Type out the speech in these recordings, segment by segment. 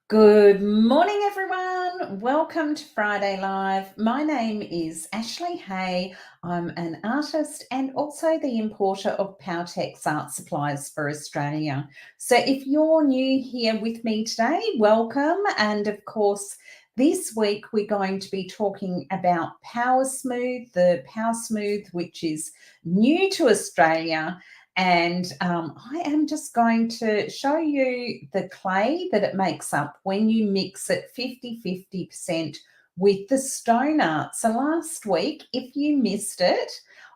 Good morning, everyone. Welcome to Friday Live. My name is Ashley Hay. I'm an artist and also the importer of Powertex art supplies for Australia. So if you're new here with me today, welcome. And of course, this week we're going to be talking about Powersmooth, the Powersmooth, which is new to Australia. And I am just going to show you the clay that it makes up when you mix it 50% with the stone art. So last week, if you missed it,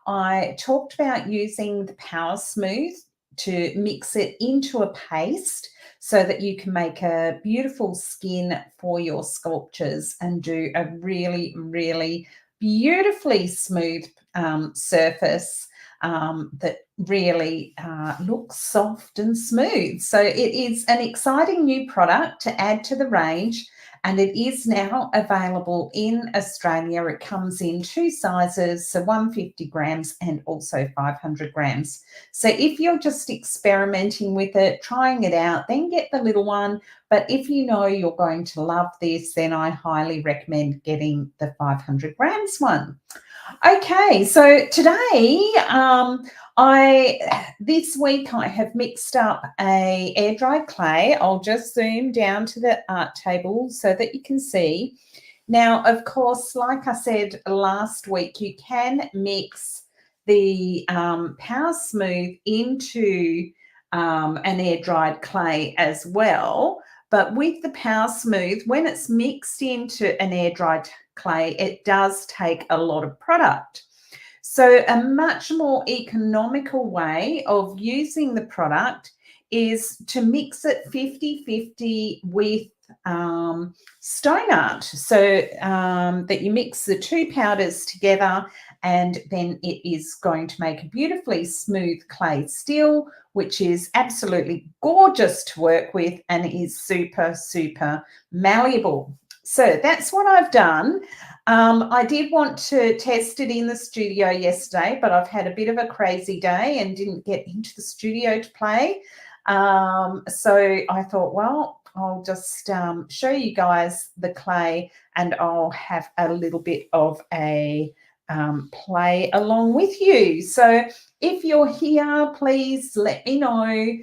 I talked about using the Powersmooth to mix it into a paste so that you can make a beautiful skin for your sculptures and do a really, really beautifully smooth surface that really looks soft and smooth. So it is an exciting new product to add to the range, and it is now available in Australia. It comes in two sizes, so 150 grams and also 500 grams. So if you're just experimenting with it, trying it out, then get the little one. But if you know you're going to love this, then I highly recommend getting the 500 grams one. Okay, so today, this week I have mixed up a air dried clay. I'll just zoom down to the art table so that you can see. Now, of course, like I said last week, you can mix the Powersmooth into an air dried clay as well. But with the Powersmooth, when it's mixed into an air dried clay, it does take a lot of product. So a much more economical way of using the product is to mix it 50-50 with stone art. So that you mix the two powders together, and then it is going to make a beautifully smooth clay still, which is absolutely gorgeous to work with and is super, super malleable. So that's what I've done. I did want to test it in the studio yesterday, but I've had a bit of a crazy day and didn't get into the studio to play. So I thought, well, I'll just show you guys the clay and I'll have a little bit of a play along with you. So if you're here, please let me know.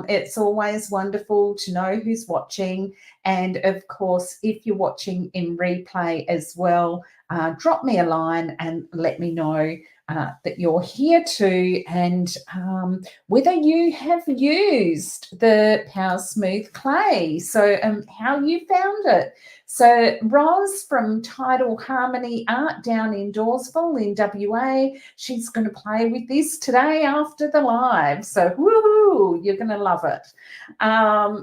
It's always wonderful to know who's watching. And of course, if you're watching in replay as well, drop me a line and let me know that you're here too, and whether you have used the Powersmooth clay, so how you found it. So Roz from Tidal Harmony Art down in Dawesville in WA, she's going to play with this today after the live. So woohoo, you're going to love it.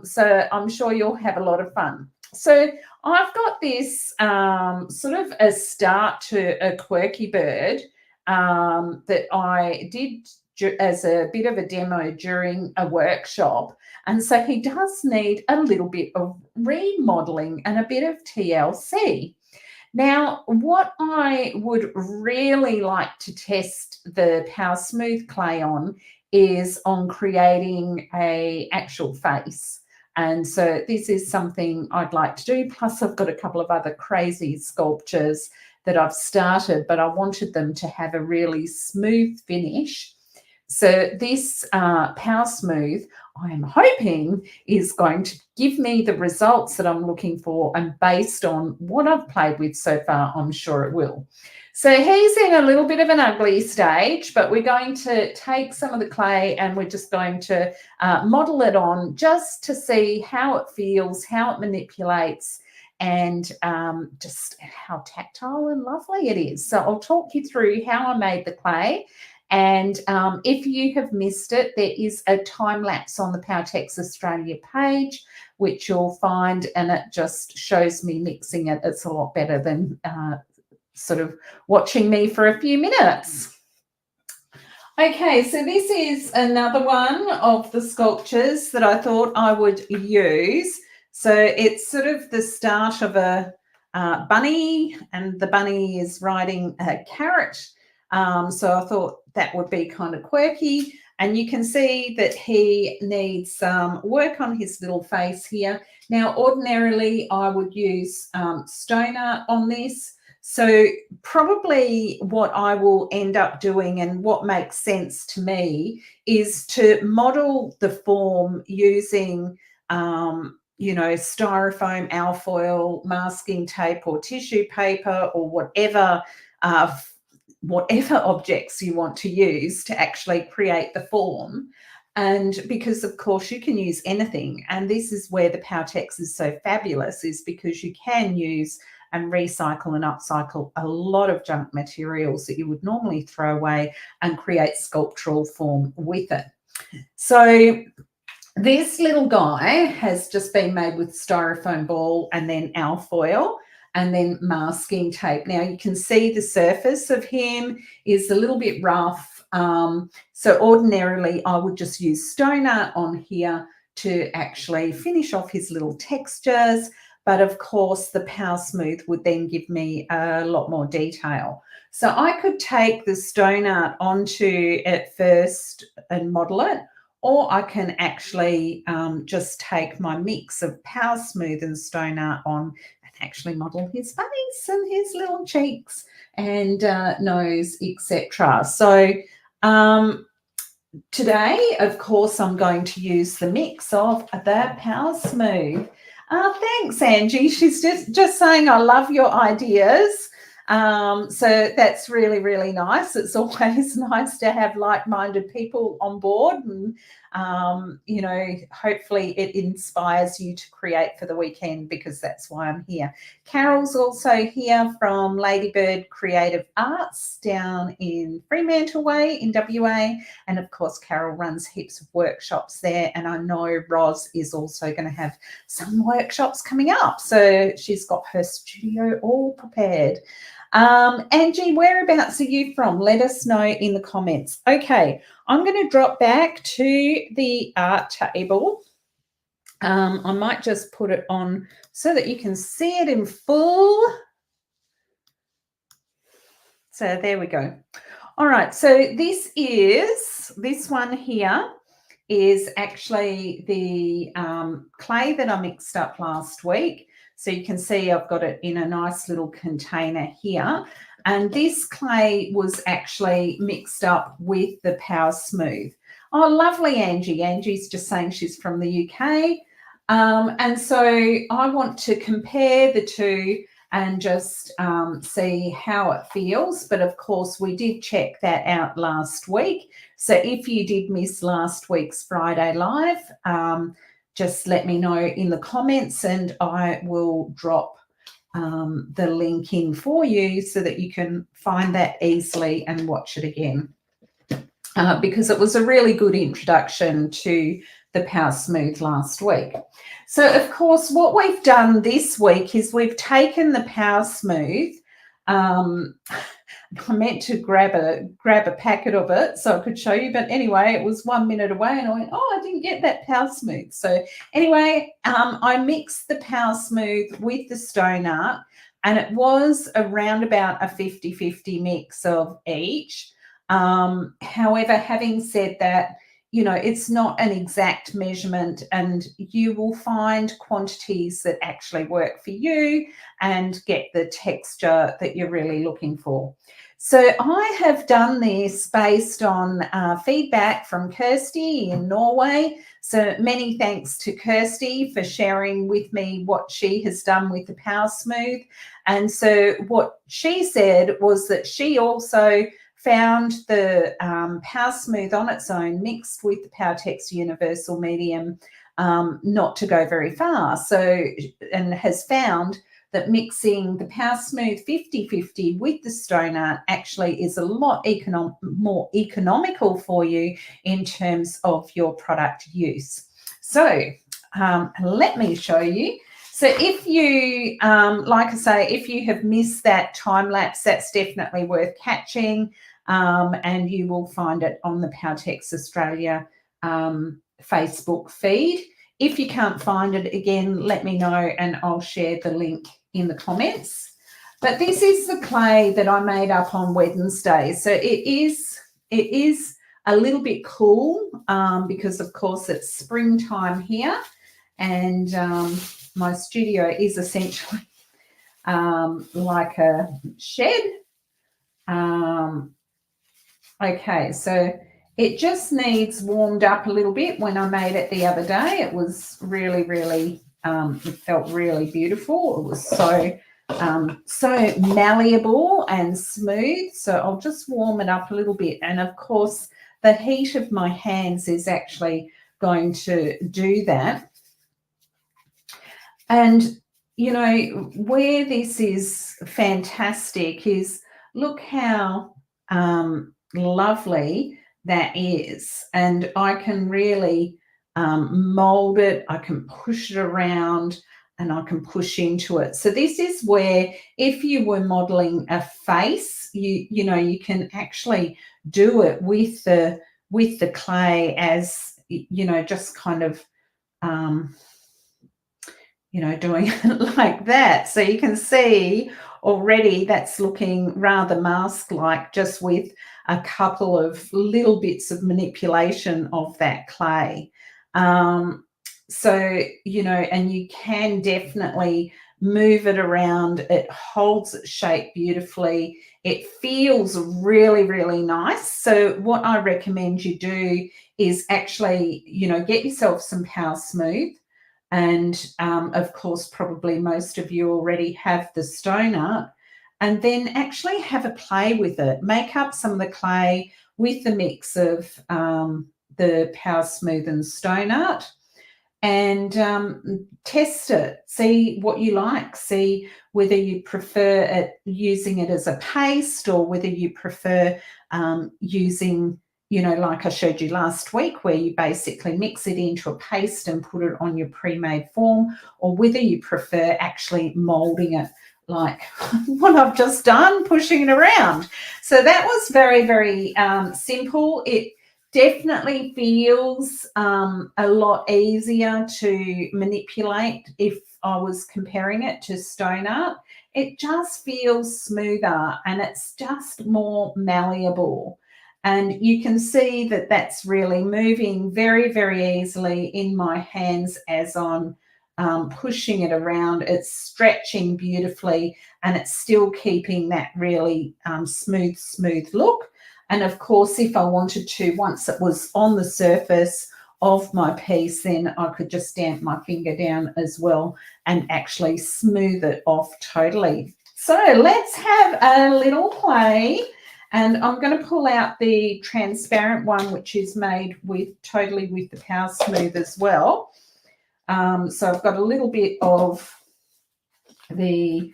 So I'm sure you'll have a lot of fun. So I've got this sort of a start to a quirky bird that I did as a bit of a demo during a workshop. And so he does need a little bit of remodeling and a bit of TLC. Now, what I would really like to test the Powersmooth clay on is on creating an actual face. And so this is something I'd like to do. Plus, I've got a couple of other crazy sculptures that I've started, but I wanted them to have a really smooth finish. So this Powersmooth, I am hoping, is going to give me the results that I'm looking for, and based on what I've played with so far, I'm sure it will. So he's in a little bit of an ugly stage, but we're going to take some of the clay and we're just going to model it on just to see how it feels, how it manipulates, and just how tactile and lovely it is. So I'll talk you through how I made the clay. And if you have missed it, there is a time lapse on the Powertex Australia page, which you'll find, and it just shows me mixing it. It's a lot better than sort of watching me for a few minutes. Okay, so this is another one of the sculptures that I thought I would use. So it's sort of the start of a bunny, and the bunny is riding a carrot. So I thought that would be kind of quirky. And you can see that he needs some work on his little face here. Now, ordinarily, I would use stone art on this. So probably what I will end up doing and what makes sense to me is to model the form using, you know, styrofoam, alfoil, masking tape or tissue paper or whatever objects you want to use to actually create the form. And because, of course, you can use anything. And this is where the Powertex is so fabulous, is because you can use and recycle and upcycle a lot of junk materials that you would normally throw away and create sculptural form with it. So this little guy has just been made with styrofoam ball and then alfoil and then masking tape. Now you can see the surface of him is a little bit rough. So ordinarily I would just use stone art on here to actually finish off his little textures. But of course the Powersmooth would then give me a lot more detail. So I could take the stone art onto it first and model it, or I can actually just take my mix of Powersmooth and stone art on and actually model his face and his little cheeks and nose, etc. So today, of course, I'm going to use the mix of the Powersmooth. Thanks, Angie. She's just saying, I love your ideas. So that's really, really nice. It's always nice to have like-minded people on board, and you know, hopefully it inspires you to create for the weekend, because that's why I'm here. Carol's also here from Ladybird Creative Arts down in Fremantle Way in WA, and of course Carol runs heaps of workshops there, and I know Roz is also going to have some workshops coming up, so she's got her studio all prepared. Angie, whereabouts are you from? Let us know in the comments. Okay, I'm going to drop back to the art table. I might just put it on so that you can see it in full. So there we go. All right, so this one here is actually the clay that I mixed up last week. So you can see I've got it in a nice little container here. And this clay was actually mixed up with the Powersmooth. Oh, lovely, Angie. Angie's just saying she's from the UK. And so I want to compare the two and just see how it feels. But of course, we did check that out last week. So if you did miss last week's Friday Live, just let me know in the comments and I will drop the link in for you so that you can find that easily and watch it again. Because it was a really good introduction to the Powersmooth last week. So, of course, what we've done this week is we've taken the Powersmooth. I meant to grab a packet of it so I could show you, but anyway, it was 1 minute away and I went, oh, I didn't get that Powersmooth. So anyway, I mixed the Powersmooth with the stone art, and it was around about a 50-50 mix of each. However, having said that, you know, it's not an exact measurement, and you will find quantities that actually work for you and get the texture that you're really looking for. So I have done this based on feedback from Kirsty in Norway. So many thanks to Kirsty for sharing with me what she has done with the Powersmooth. And so what she said was that she also found the Powersmooth on its own mixed with the Powertex Universal Medium not to go very far. So, and has found that mixing the Powersmooth 50-50 with the stone art actually is a lot more economical for you in terms of your product use. So let me show you. So if you, like I say, if you have missed that time lapse, that's definitely worth catching, and you will find it on the Powertex Australia Facebook feed. If you can't find it, again, let me know and I'll share the link in the comments. But this is the clay that I made up on Wednesday. So it is a little bit cool because, of course, it's springtime here, and my studio is essentially like a shed. Okay, so it just needs warmed up a little bit. When I made it the other day, it was really, really, it felt really beautiful. It was so malleable and smooth. So I'll just warm it up a little bit. And of course, the heat of my hands is actually going to do that. And, you know, where this is fantastic is look how lovely that is. And I can really mold it. I can push it around and I can push into it. So this is where if you were modeling a face, you know, you can actually do it with the clay as, you know, just kind of you know, doing it like that. So you can see already that's looking rather mask-like, just with a couple of little bits of manipulation of that clay. So, you know, and you can definitely move it around. It holds its shape beautifully. It feels really, really nice. So what I recommend you do is actually, you know, get yourself some Powersmooth. And of course, probably most of you already have the Stone Art, and then actually have a play with it. Make up some of the clay with the mix of the Powersmooth and Stone Art, and test it. See what you like. See whether you prefer it using it as a paste, or whether you prefer using, you know, like I showed you last week, where you basically mix it into a paste and put it on your pre-made form, or whether you prefer actually molding it like what I've just done, pushing it around. So that was very, very simple. It definitely feels a lot easier to manipulate if I was comparing it to Stone Art. It just feels smoother and it's just more malleable. And you can see that that's really moving very, very easily in my hands as I'm pushing it around. It's stretching beautifully and it's still keeping that really smooth look. And of course, if I wanted to, once it was on the surface of my piece, then I could just stamp my finger down as well and actually smooth it off totally. So let's have a little play. And I'm going to pull out the transparent one, which is made with totally with the Powersmooth as well. So I've got a little bit of the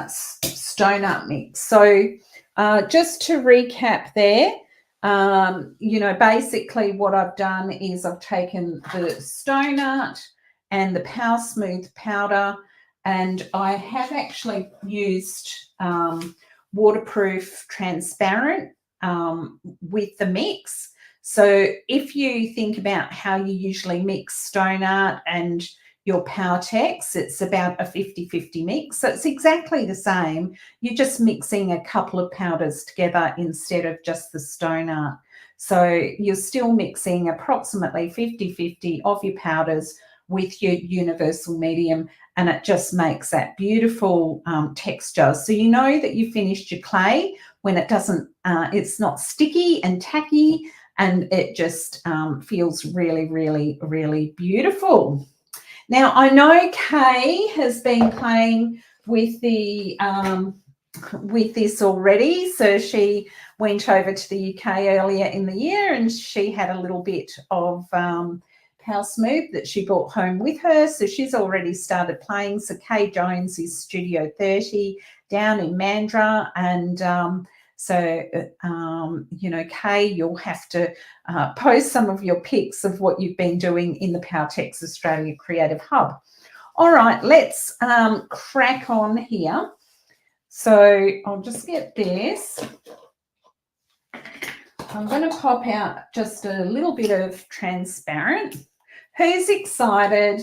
Stone Art mix. So just to recap there, you know, basically what I've done is I've taken the Stone Art and the Powersmooth powder, and I have actually used waterproof transparent with the mix. So if you think about how you usually mix Stone Art and your Powertex, it's about a 50-50 mix. So it's exactly the same. You're just mixing a couple of powders together instead of just the Stone Art. So you're still mixing approximately 50-50 of your powders with your universal medium, and it just makes that beautiful texture. So you know that you finished your clay when it doesn't, it's not sticky and tacky, and it just feels really, really, really beautiful. Now, I know Kay has been playing with the with this already. So she went over to the UK earlier in the year and she had a little bit of Powersmooth that she brought home with her. So she's already started playing. So Kay Jones is Studio 30 down in Mandurah, and you know, Kay, you'll have to post some of your pics of what you've been doing in the Powertex Australia Creative Hub. All right, let's crack on here. So I'll just get this. I'm going to pop out just a little bit of transparent. Who's excited?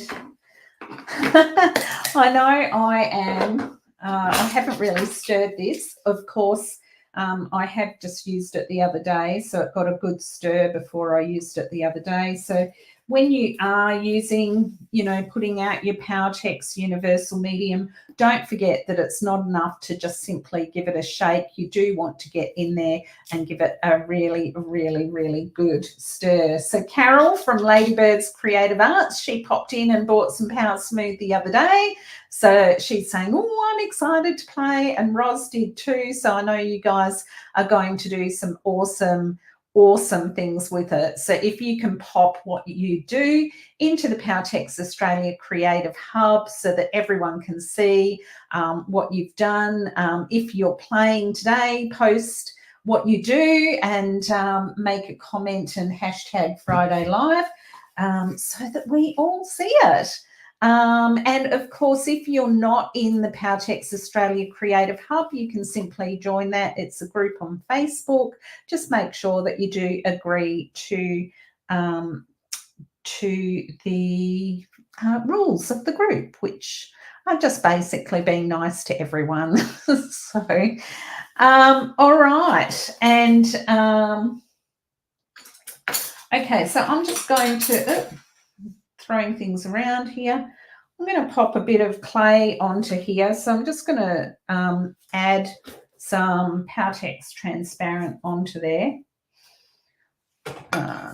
I know I am. I haven't really stirred this. Of course, I have just used it the other day, so it got a good stir before I used it the other day. So when you are using, you know, putting out your Powertex Universal Medium, don't forget that it's not enough to just simply give it a shake. You do want to get in there and give it a really, really, really good stir. So Carol from Ladybird's Creative Arts, she popped in and bought some Powersmooth the other day. So she's saying, oh, I'm excited to play, and Roz did too. So I know you guys are going to do some awesome things with it. So if you can pop what you do into the Powertex Australia Creative Hub so that everyone can see what you've done. If you're playing today, post what you do and make a comment and hashtag Friday Live so that we all see it. And of course, if you're not in the Powertex Australia Creative Hub, you can simply join that. It's a group on Facebook. Just make sure that you do agree to the rules of the group, which are just basically being nice to everyone. So, all right. And okay, so I'm just going to... throwing things around here. I'm going to pop a bit of clay onto here. So I'm just going to add some Powertex Transparent onto there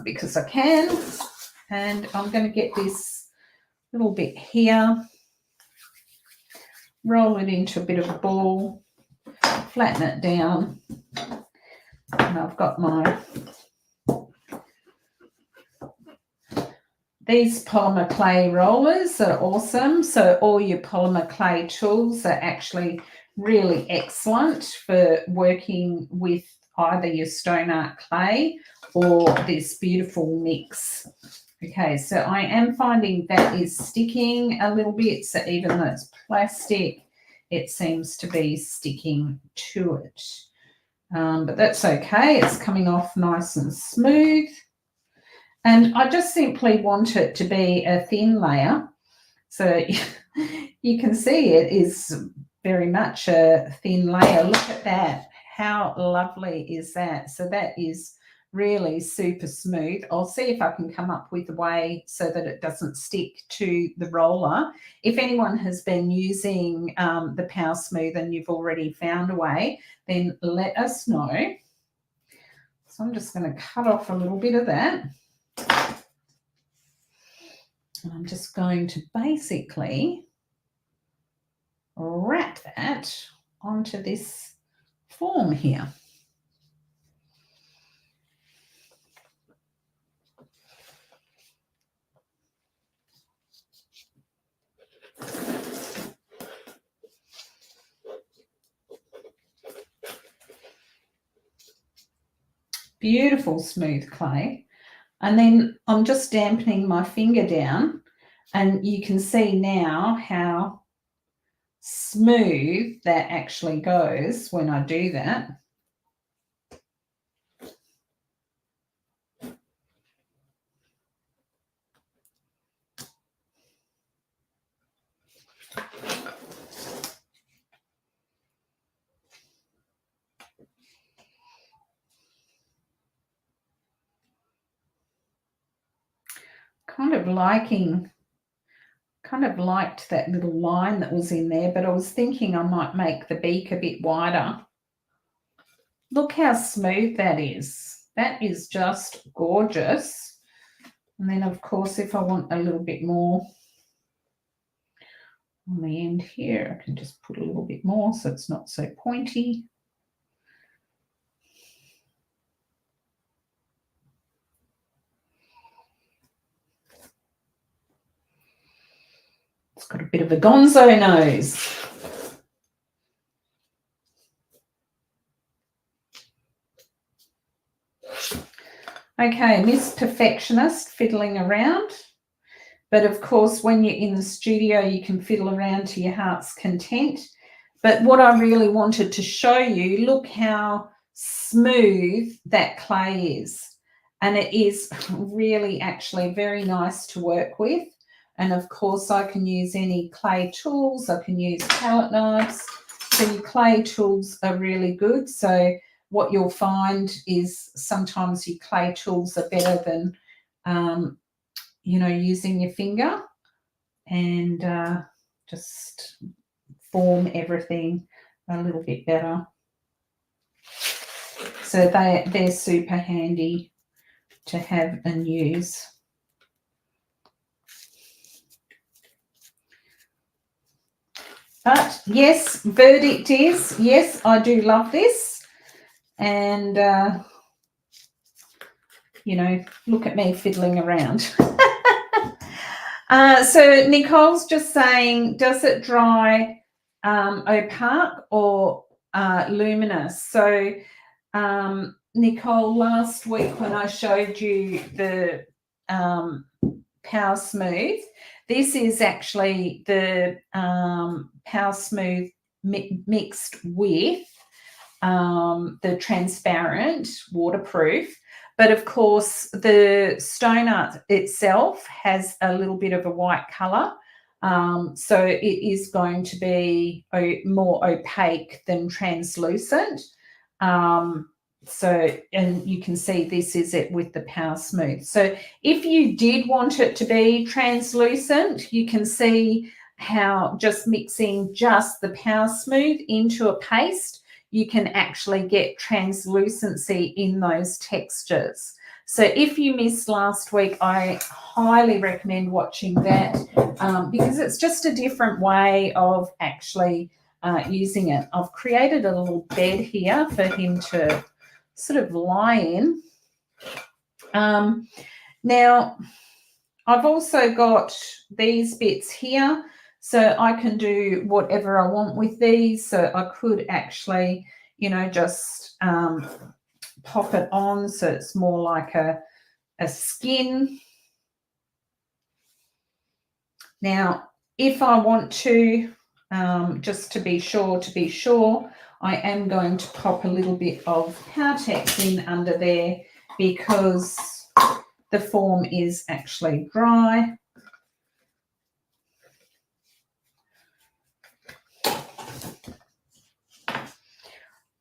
because I can. And I'm going to get this little bit here, roll it into a bit of a ball, flatten it down. And I've got my... These polymer clay rollers are awesome. So all your polymer clay tools are actually really excellent for working with either your stone art clay or this beautiful mix. Okay, so I am finding that is sticking a little bit. So even though it's plastic, it seems to be sticking to it. But that's okay. It's coming off nice and smooth. And I just simply want it to be a thin layer. So you can see it is very much a thin layer. Look at that. How lovely is that? So that is really super smooth. I'll see if I can come up with a way so that it doesn't stick to the roller. If anyone has been using the Powersmooth and you've already found a way, then let us know. So I'm just going to cut off a little bit of that. And I'm just going to basically wrap that onto this form here. Beautiful smooth clay. And then I'm just dampening my finger down, and you can see now how smooth that actually goes when I do that. Kind of liked that little line that was in there, but I was thinking I might make the beak a bit wider. Look how smooth that is. That is just gorgeous. And then, of course, if I want a little bit more on the end here, I can just put a little bit more so it's not so pointy. It's got a bit of a gonzo nose. Okay, Miss Perfectionist fiddling around. But of course, when you're in the studio, you can fiddle around to your heart's content. But what I really wanted to show you, look how smooth that clay is. And it is really actually very nice to work with. And of course, I can use any clay tools. I can use palette knives. So your clay tools are really good. So what you'll find is sometimes your clay tools are better than, you know, using your finger, and just form everything a little bit better. So they're super handy to have and use. But yes, verdict is, yes, I do love this. And, you know, look at me fiddling around. So Nicole's just saying, does it dry opaque or luminous? So Nicole, last week when I showed you the Powersmooth, this is actually the Powersmooth mixed with the transparent waterproof. But of course, the stone art itself has a little bit of a white colour. So it is going to be more opaque than translucent. So, and you can see this is it with the Powersmooth. So if you did want it to be translucent, you can see how just mixing just the Powersmooth into a paste, you can actually get translucency in those textures. So if you missed last week, I highly recommend watching that because it's just a different way of actually using it. I've created a little bed here for him to sort of lie in. Now, I've also got these bits here, so I can do whatever I want with these. So I could actually, you know, just pop it on so it's more like a skin. Now, if I want to, just to be sure, I am going to pop a little bit of Powertex in under there because the form is actually dry.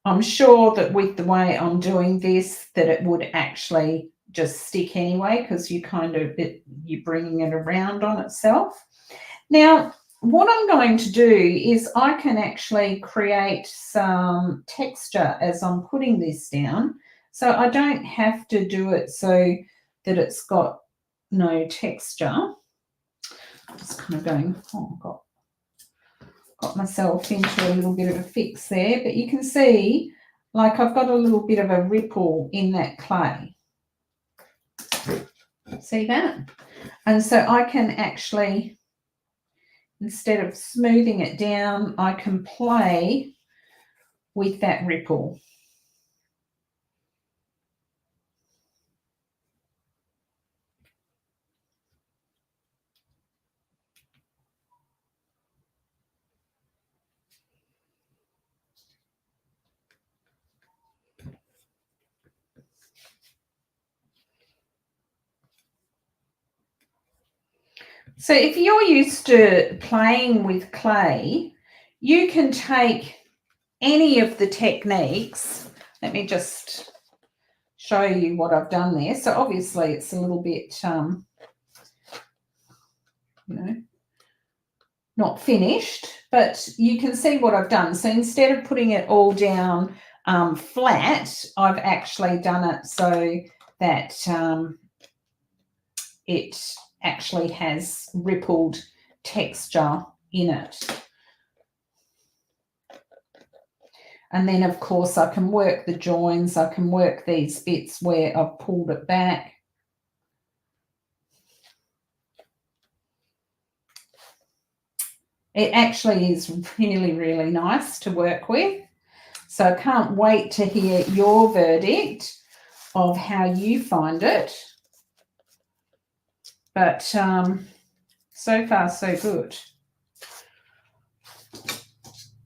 I'm sure that with the way I'm doing this, that it would actually just stick anyway because you you're bringing it around on itself. Now, what I'm going to do is I can actually create some texture as I'm putting this down. So I don't have to do it so that it's got no texture. I'm just kind of going, oh, got myself into a little bit of a fix there. But you can see, like, I've got a little bit of a ripple in that clay. See that? And so I can actually, instead of smoothing it down, I can play with that ripple. So if you're used to playing with clay, you can take any of the techniques. Let me just show you what I've done there. So obviously it's a little bit, you know, not finished, but you can see what I've done. So instead of putting it all down flat, I've actually done it so that it actually has rippled texture in it. And then, of course, I can work the joins. I can work these bits where I've pulled it back. It actually is really, really nice to work with. So I can't wait to hear your verdict of how you find it. But so far, so good.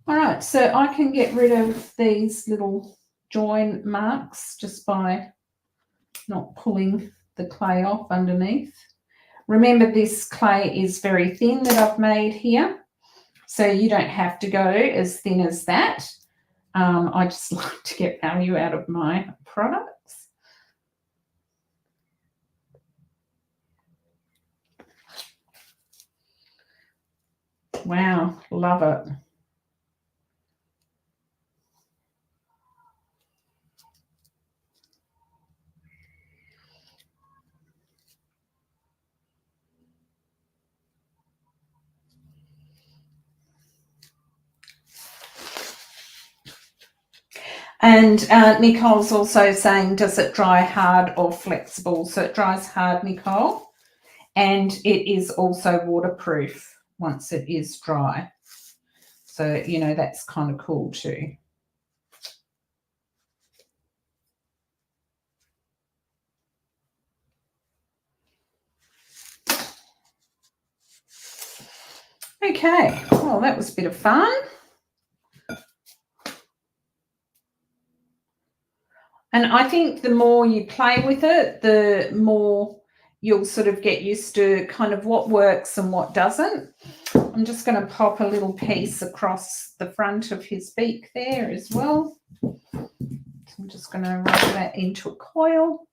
All right, so I can get rid of these little join marks just by not pulling the clay off underneath. Remember, this clay is very thin that I've made here, so you don't have to go as thin as that. I just like to get value out of my products. Wow, love it. And Nicole's also saying, does it dry hard or flexible? So it dries hard, Nicole, and it is also waterproof once it is dry. So, you know, that's kind of cool too. Okay, well, that was a bit of fun. And I think the more you play with it, the more you'll sort of get used to kind of what works and what doesn't. I'm just going to pop a little piece across the front of his beak there as well. So I'm just going to rub that into a coil.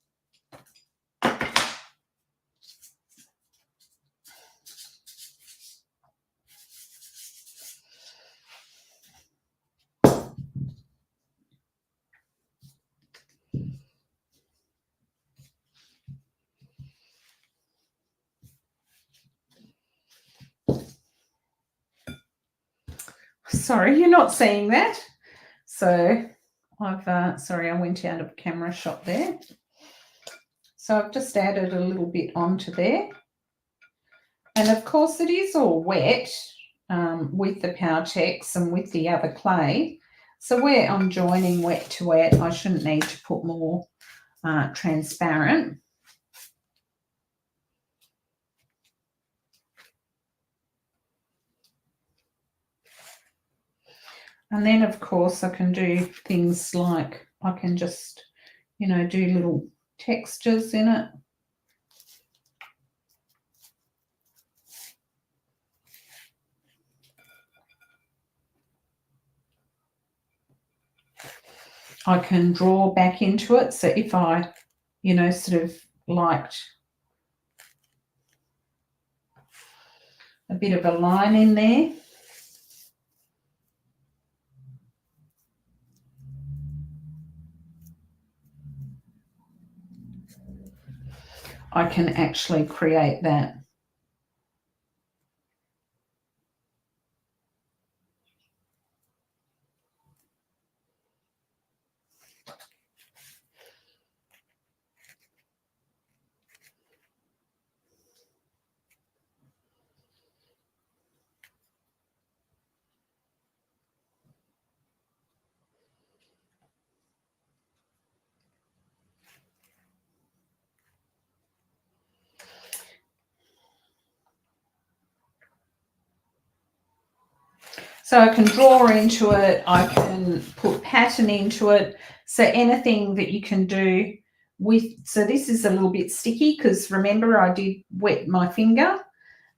Sorry, you're not seeing that. So I've, sorry, I went out of camera shot there. So I've just added a little bit onto there. And of course it is all wet with the Powertex and with the other clay. So where I'm joining wet to wet, I shouldn't need to put more transparent. And then, of course, I can do things like I can just, you know, do little textures in it. I can draw back into it. So if I, you know, sort of liked a bit of a line in there, I can actually create that. So I can draw into it, I can put pattern into it. So anything that you can do with, so this is a little bit sticky because remember I did wet my finger,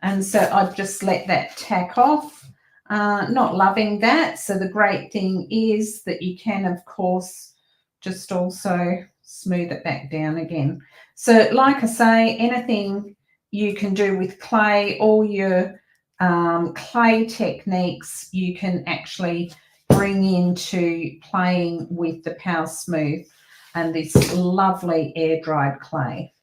and so I've just let that tack off. Not loving that. So the great thing is that you can, of course, just also smooth it back down again. So like I say, anything you can do with clay, all your clay techniques you can actually bring into playing with the Powersmooth and this lovely air-dried clay.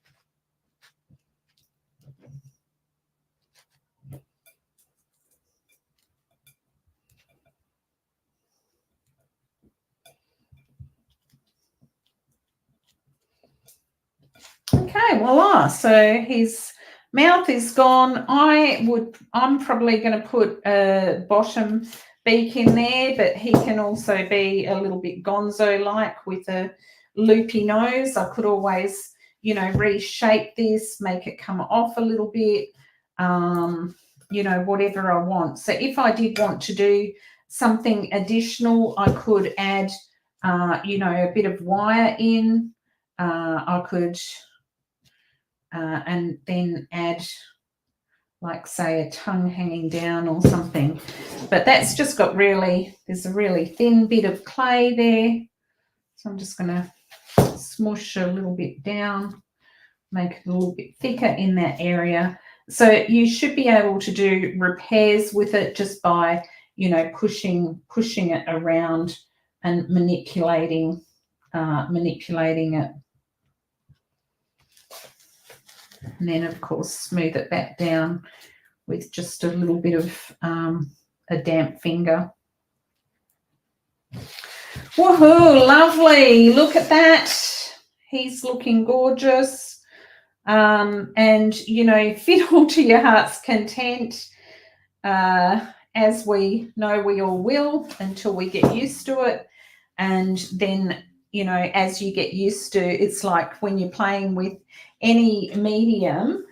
Okay, voila. So his mouth is gone. I'm probably going to put a bottom beak in there, but he can also be a little bit gonzo-like with a loopy nose. I could always, you know, reshape this, make it come off a little bit, you know, whatever I want. So if I did want to do something additional, I could add, you know, a bit of wire in. I could... and then add like say a tongue hanging down or something. But that's just got there's a really thin bit of clay there. So I'm just going to smush a little bit down, make it a little bit thicker in that area. So you should be able to do repairs with it just by, you know, pushing it around and manipulating it. And then, of course, smooth it back down with just a little bit of a damp finger. Woohoo, lovely. Look at that. He's looking gorgeous. And, you know, fiddle to your heart's content. As we know, we all will until we get used to it. And then, you know, as you get used to, it's like when you're playing with any medium,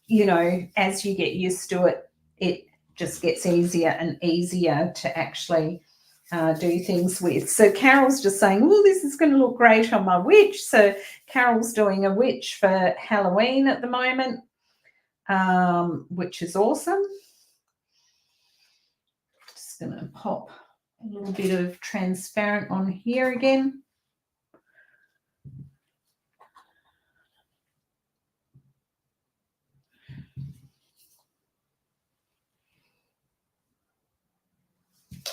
you know, as you get used to it, it just gets easier and easier to actually do things with. So Carol's just saying, oh, this is going to look great on my witch. So Carol's doing a witch for Halloween at the moment, which is awesome. Just going to pop a little bit of transparent on here again.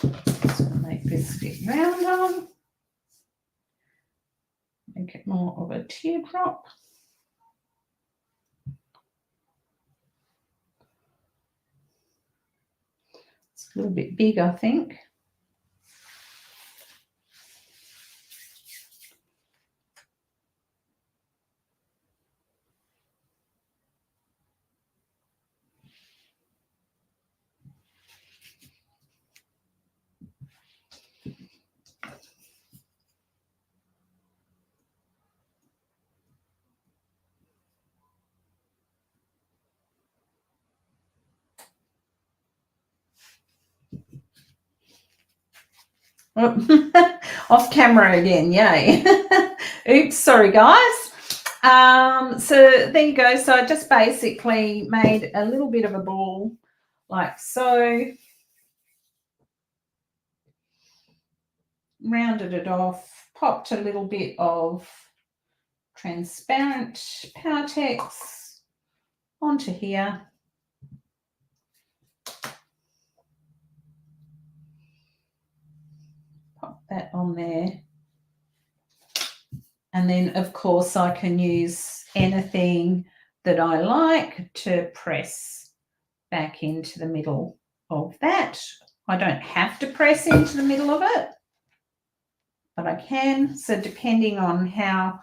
Just going to make this fit round on. Make it more of a teardrop. It's a little bit big, I think. Oh, off camera again, yay. Oops, sorry guys. So there you go. So I just basically made a little bit of a ball like so, rounded it off, popped a little bit of transparent Powertex onto here. Pop that on there. And then, of course, I can use anything that I like to press back into the middle of that. I don't have to press into the middle of it, but I can. So depending on how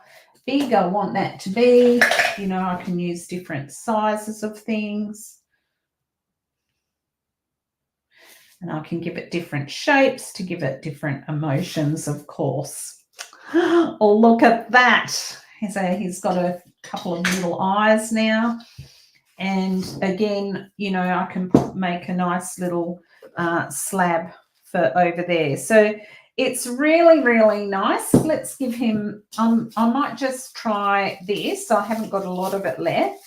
big I want that to be, you know, I can use different sizes of things. And I can give it different shapes to give it different emotions, of course. Oh, look at that. He's got a couple of little eyes now. And again, you know, I can make a nice little slab for over there. So it's really, really nice. Let's give him, I might just try this. I haven't got a lot of it left.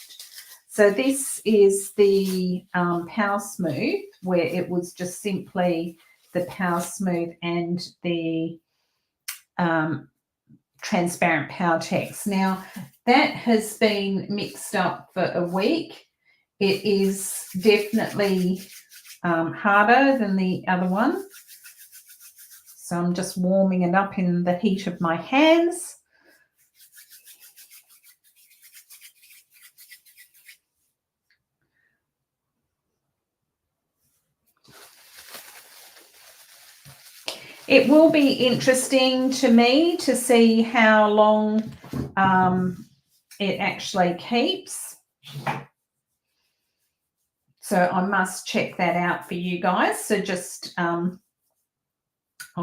So this is the Powersmooth, where it was just simply the Powersmooth and the Transparent Powertex. Now, that has been mixed up for a week. It is definitely harder than the other one. So I'm just warming it up in the heat of my hands. It will be interesting to me to see how long it actually keeps. So I must check that out for you guys. So just, I'll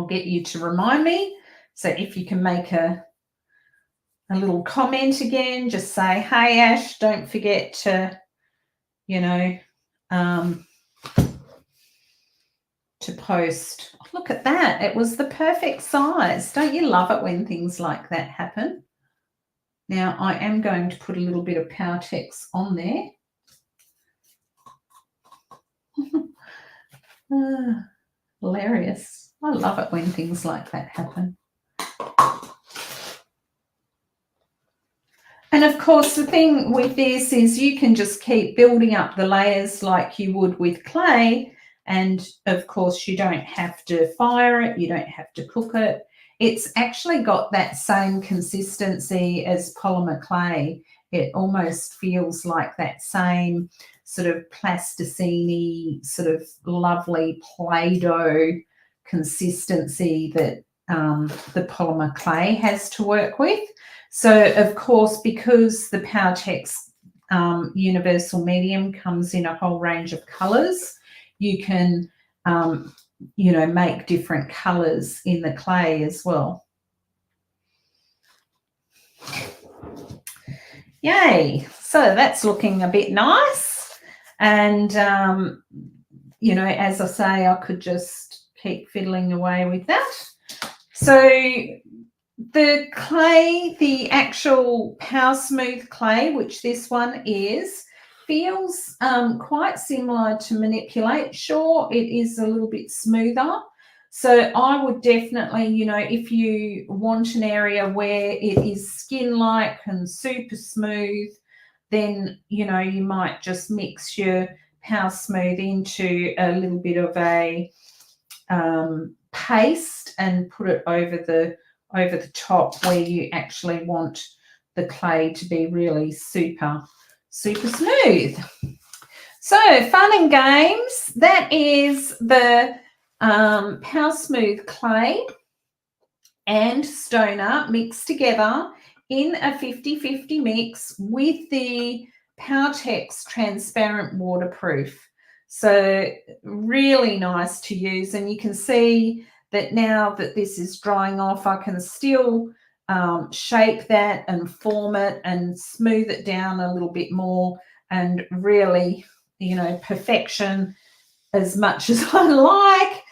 get you to remind me. So if you can make a little comment again, just say, hey, Ash, don't forget to, you know, to post. Oh, look at that. It was the perfect size. Don't you love it when things like that happen? Now I am going to put a little bit of Powertex on there. Hilarious. I love it when things like that happen. And of course, the thing with this is you can just keep building up the layers like you would with clay. And of course, you don't have to fire it. You don't have to cook it. It's actually got that same consistency as polymer clay. It almost feels like that same sort of plasticine-y, sort of lovely Play-Doh consistency that the polymer clay has to work with. So, of course, because the Powertex Universal Medium comes in a whole range of colours, you can, you know, make different colours in the clay as well. Yay! So that's looking a bit nice. And, you know, as I say, I could just keep fiddling away with that. So the clay, the actual Powersmooth clay, which this one is, feels quite similar to Manipulate. Sure, it is a little bit smoother. So I would definitely, you know, if you want an area where it is skin-like and super smooth, then, you know, you might just mix your Powersmooth into a little bit of a paste and put it over the top where you actually want the clay to be really super smooth. So fun and games. That is the Powersmooth clay and stone art mixed together in a 50-50 mix with the Powertex Transparent Waterproof. So really nice to use, and you can see that now that this is drying off, I can still shape that and form it and smooth it down a little bit more, and really, you know, perfection as much as I like.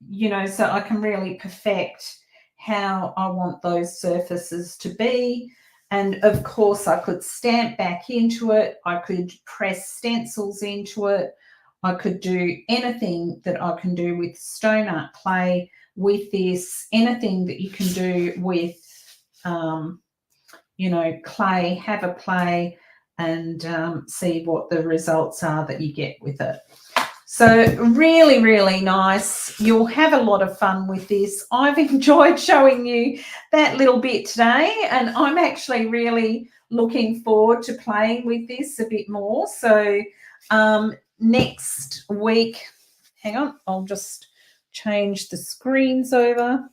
You know, so I can really perfect how I want those surfaces to be. And of course, I could stamp back into it. I could press stencils into it. I could do anything that I can do with stone art clay with this, anything that you can do with, you know, clay, have a play and see what the results are that you get with it. So really, really nice. You'll have a lot of fun with this. I've enjoyed showing you that little bit today, and I'm actually really looking forward to playing with this a bit more. So next week, hang on, I'll just change the screens over.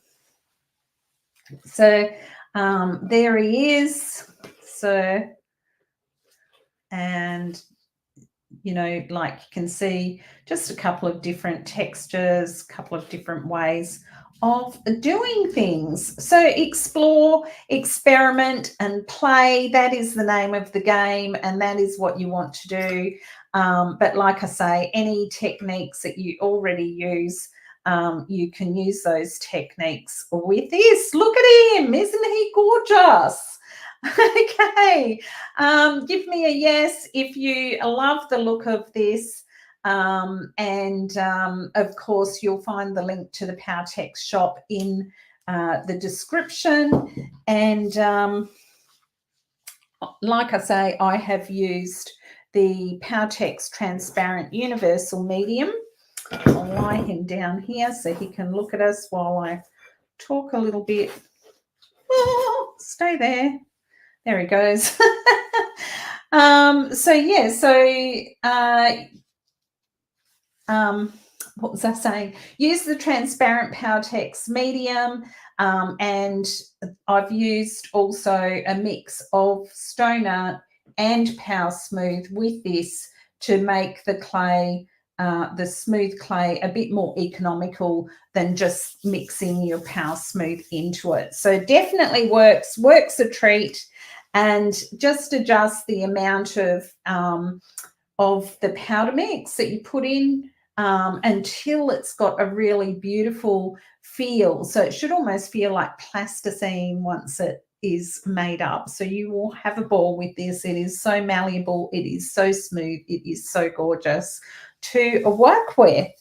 So there he is. So, and you know, like you can see, just a couple of different textures, a couple of different ways of doing things. So explore, experiment and play. That is the name of the game, and that is what you want to do. But like I say, any techniques that you already use, you can use those techniques with this. Look at him. Isn't he gorgeous? Okay, give me a yes if you love the look of this, and of course you'll find the link to the Powertex shop in the description. And like I say, I have used the Powertex Transparent Universal Medium. I'll lie him down here so he can look at us while I talk a little bit. Oh, stay there. There he goes. So yeah, so what was I saying? Use the Transparent Powertex Medium, and I've used also a mix of stone art and Powersmooth with this to make the clay, the smooth clay, a bit more economical than just mixing your Powersmooth into it. So definitely works a treat. And just adjust the amount of the powder mix that you put in until it's got a really beautiful feel. So it should almost feel like plasticine once it is made up. So you will have a ball with this. It is so malleable. It is so smooth. It is so gorgeous to work with.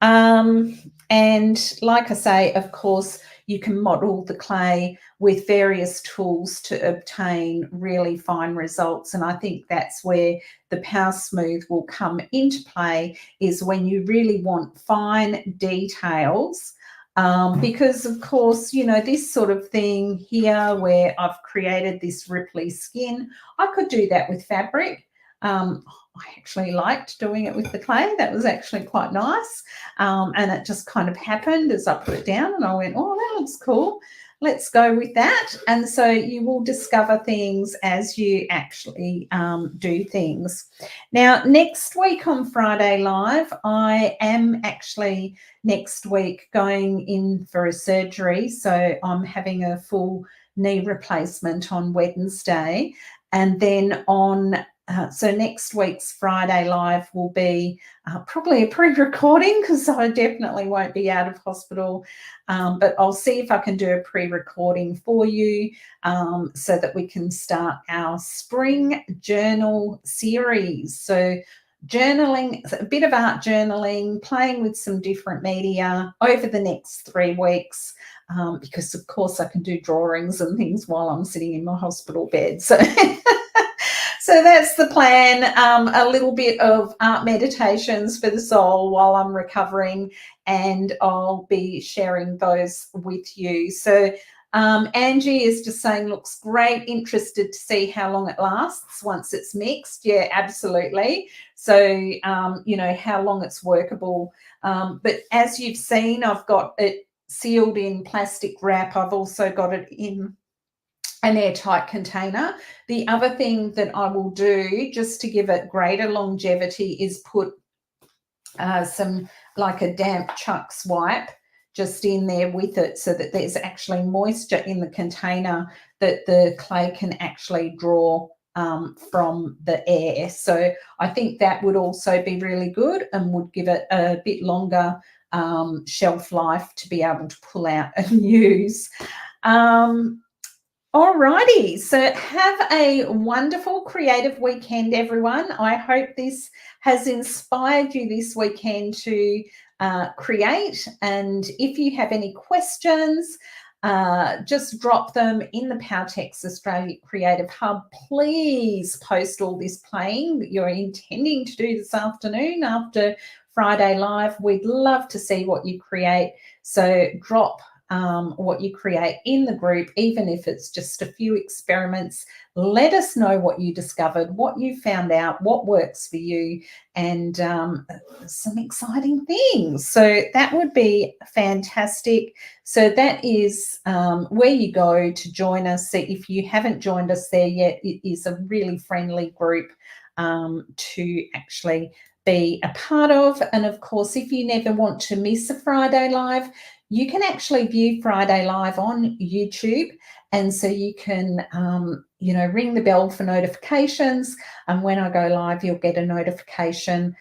And like I say, of course, you can model the clay with various tools to obtain really fine results. And I think that's where the Powersmooth will come into play, is when you really want fine details. Because of course, you know, this sort of thing here where I've created this ripply skin, I could do that with fabric. I actually liked doing it with the clay. That was actually quite nice. And it just kind of happened as I put it down and I went, oh, that looks cool. Let's go with that. And so you will discover things as you actually do things. Now, next week on Friday Live, I am actually next week going in for a surgery. So I'm having a full knee replacement on Wednesday. And then on so next week's Friday Live will be probably a pre-recording, because I definitely won't be out of hospital. But I'll see if I can do a pre-recording for you so that we can start our spring journal series. So journaling, a bit of art journaling, playing with some different media over the next 3 weeks. Because of course I can do drawings and things while I'm sitting in my hospital bed. So so that's the plan. A little bit of art meditations for the soul while I'm recovering, and I'll be sharing those with you. So Angie is just saying, looks great, interested to see how long it lasts once it's mixed. Yeah, absolutely. So, you know, how long it's workable. But as you've seen, I've got it sealed in plastic wrap. I've also got it in an airtight container. The other thing that I will do, just to give it greater longevity, is put some, like a damp Chuck's wipe just in there with it, so that there's actually moisture in the container that the clay can actually draw from the air. So I think that would also be really good and would give it a bit longer shelf life to be able to pull out and use. Alrighty, so have a wonderful creative weekend, everyone. I hope this has inspired you this weekend to create. And if you have any questions, just drop them in the Powertex Australia Creative Hub. Please post all this playing that you're intending to do this afternoon after Friday Live. We'd love to see what you create. So drop what you create in the group, even if it's just a few experiments. Let us know what you discovered, what you found out, what works for you, and some exciting things. So that would be fantastic. So that is where you go to join us. So if you haven't joined us there yet, it is a really friendly group to actually be a part of. And of course, if you never want to miss a Friday Live, you can actually view Friday Live on YouTube. And so you can, you know, ring the bell for notifications. And when I go live, you'll get a notification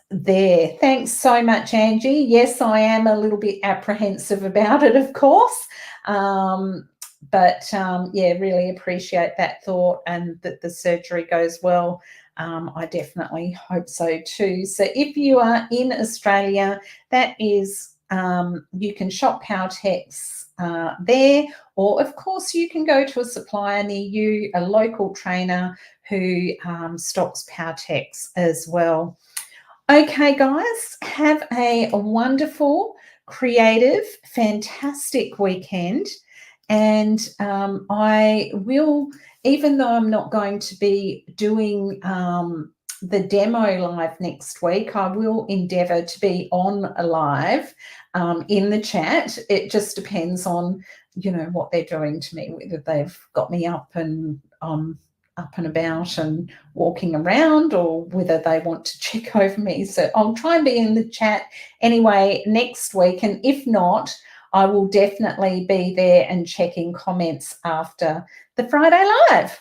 there. Thanks so much, Angie. Yes, I am a little bit apprehensive about it, of course. But yeah, really appreciate that thought, and that the surgery goes well. I definitely hope so too. So if you are in Australia, that is, you can shop Powertex there, or of course you can go to a supplier near you, a local trainer who stocks Powertex as well. Okay, guys, have a wonderful, creative, fantastic weekend. And I will, even though I'm not going to be doing the demo live next week, I will endeavour to be on a live in the chat. It just depends on, you know, what they're doing to me, whether they've got me up and up and about and walking around, or whether they want to check over me. So I'll try and be in the chat anyway next week. And if not, I will definitely be there and checking comments after the Friday Live.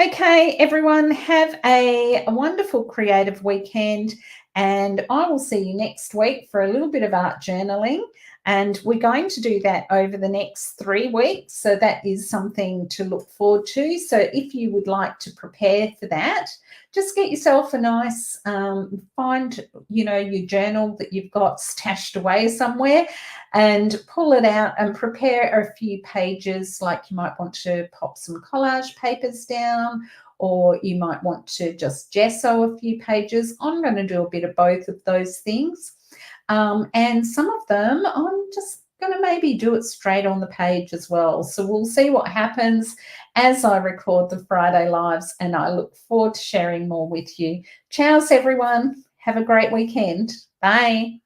Okay, everyone, have a wonderful creative weekend, and I will see you next week for a little bit of art journaling. And we're going to do that over the next 3 weeks. So that is something to look forward to. So if you would like to prepare for that, just get yourself a nice, find, your journal that you've got stashed away somewhere and pull it out and prepare a few pages. Like you might want to pop some collage papers down, or you might want to just gesso a few pages. I'm going to do a bit of both of those things. And some of them I'm just going to maybe do it straight on the page as well. So we'll see what happens as I record the Friday lives, and I look forward to sharing more with you. Ciao, everyone. Have a great weekend. Bye.